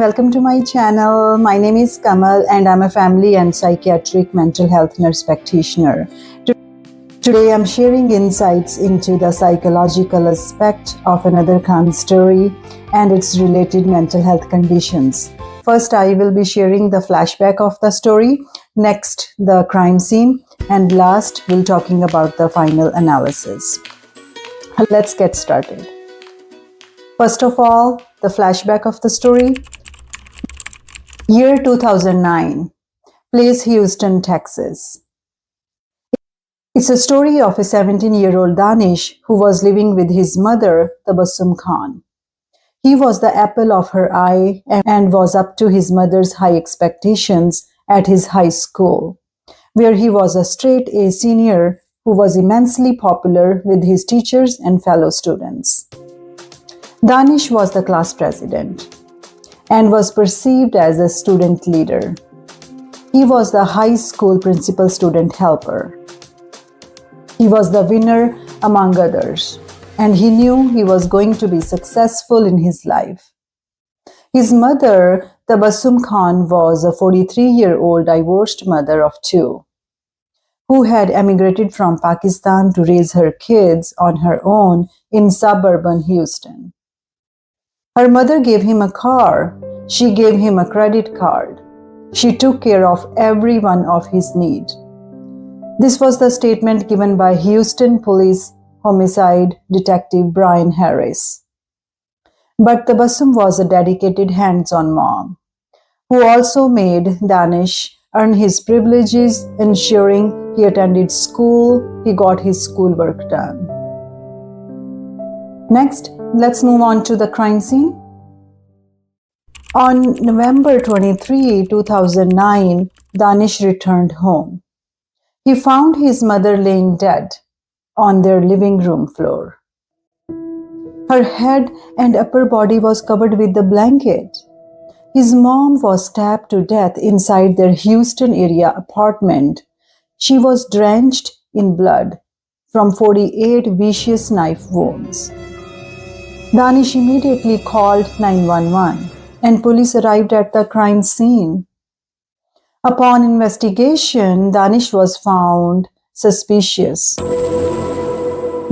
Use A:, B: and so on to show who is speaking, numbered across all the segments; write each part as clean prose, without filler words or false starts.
A: Welcome to my channel. My name is Kamal and I'm a family and psychiatric mental health nurse practitioner. Today I'm sharing insights into the psychological aspect of another crime story and its related mental health conditions. First, I will be sharing the flashback of the story, next the crime scene, and last we'll talking about the final analysis. Let's get started. First of all, the flashback of the story. Year 2009, place Houston, Texas. It's a story of a 17-year-old Danish who was living with his mother, Tabassum Khan. He was the apple of her eye and was up to his mother's high expectations at his high school, where he was a straight-A senior who was immensely popular with his teachers and fellow students. Danish was the class president and was perceived as a student leader. He was the high school principal student helper. He was the winner among others, and he knew he was going to be successful in his life. His mother, Tabassum Khan, was a 43-year-old divorced mother of two, who had emigrated from Pakistan to raise her kids on her own in suburban Houston. Her mother gave him a car. She gave him a credit card. She took care of every one of his needs. This was the statement given by Houston Police Homicide Detective Brian Harris. But Tabassum was a dedicated hands-on mom, who also made Danish earn his privileges, ensuring he attended school, he got his schoolwork done. Next, let's move on to the crime scene. On November 23, 2009, Danish returned home. He found his mother laying dead on their living room floor. Her head and upper body was covered with the blanket. His mom was stabbed to death inside their Houston area apartment. She was drenched in blood from 48 vicious knife wounds. Danish immediately called 911 and police arrived at the crime scene. Upon investigation, Danish was found suspicious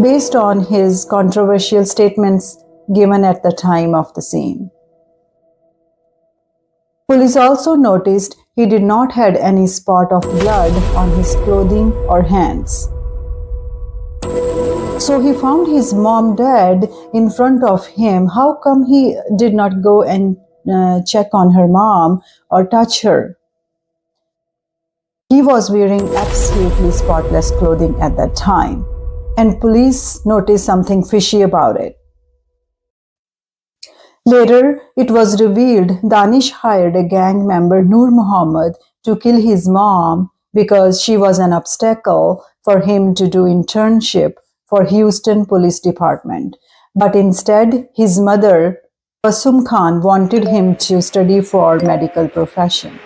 A: based on his controversial statements given at the time of the scene. Police also noticed he did not have any spot of blood on his clothing or hands. So he found his mom dead in front of him. How come he did not go and check on her mom or touch her? He was wearing absolutely spotless clothing at that time, and police noticed something fishy about it. Later, it was revealed Danish hired a gang member, Noor Muhammad, to kill his mom because she was an obstacle for him to do internship for Houston Police Department. But instead, his mother, Tabassum Khan, wanted him to study for medical profession.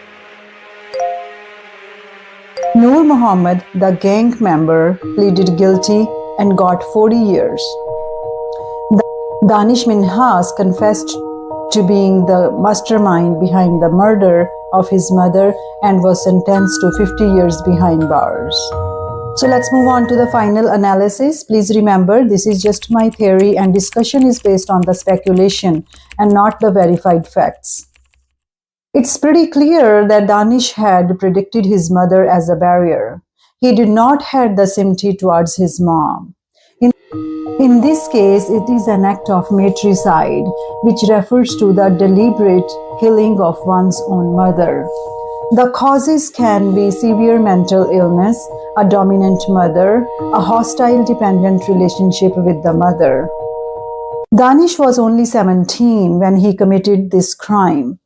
A: Noor Muhammad, the gang member, pleaded guilty and got 40 years. Danish Minhas confessed to being the mastermind behind the murder of his mother and was sentenced to 50 years behind bars. So let's move on to the final analysis. Please remember, this is just my theory and discussion is based on the speculation and not the verified facts. It's pretty clear that Danish had predicted his mother as a barrier. He did not have the sympathy towards his mom. In this case, it is an act of matricide, which refers to the deliberate killing of one's own mother. The causes can be severe mental illness, a dominant mother, a hostile dependent relationship with the mother. Danish was only 17 when he committed this crime.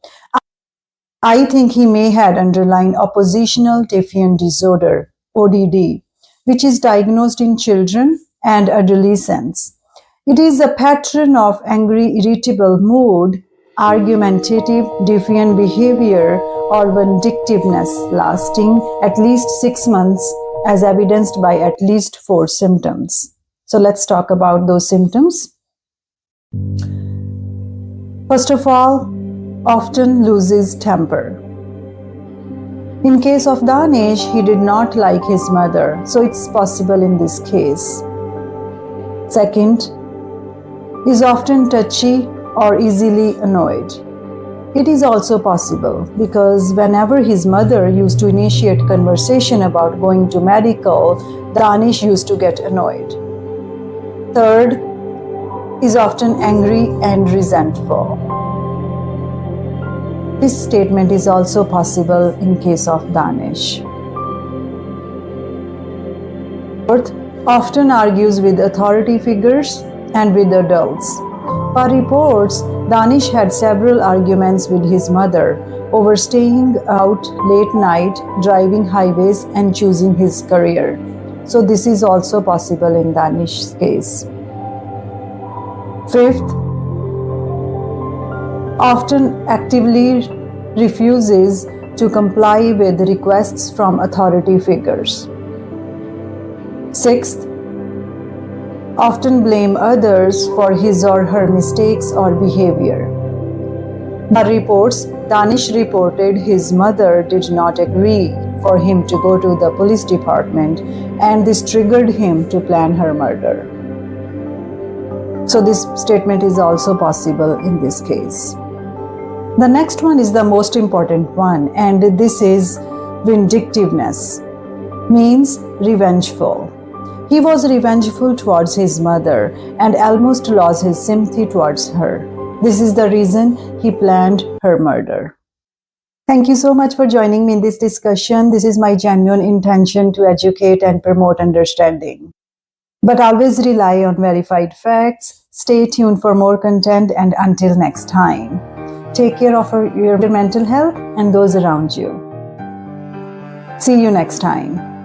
A: I think he may have underlying Oppositional Defiant Disorder, ODD, which is diagnosed in children and adolescents. It is a pattern of angry, irritable mood, argumentative, defiant behavior, or vindictiveness lasting at least 6 months, as evidenced by at least 4 symptoms. So let's talk about those symptoms. First of all, often loses temper. In case of Danish, he did not like his mother, so it's possible in this case. Second, is often touchy or easily annoyed. It is also possible because whenever his mother used to initiate conversation about going to medical, Danish used to get annoyed. Third, is often angry and resentful. This statement is also possible in case of Danish. Fourth, often argues with authority figures and with adults. Per reports, Danish had several arguments with his mother over staying out late night, driving highways, and choosing his career. So this is also possible in Danish's case. Fifth, often actively refuses to comply with requests from authority figures. Sixth, often blame others for his or her mistakes or behavior. By reports, Danish reported his mother did not agree for him to go to the police department, and this triggered him to plan her murder. So this statement is also possible in this case. The next one is the most important one, and this is vindictiveness, means revengeful. He was revengeful towards his mother and almost lost his sympathy towards her. This is the reason he planned her murder. Thank you so much for joining me in this discussion. This is my genuine intention to educate and promote understanding. But always rely on verified facts. Stay tuned for more content, and until next time, take care of your mental health and those around you. See you next time.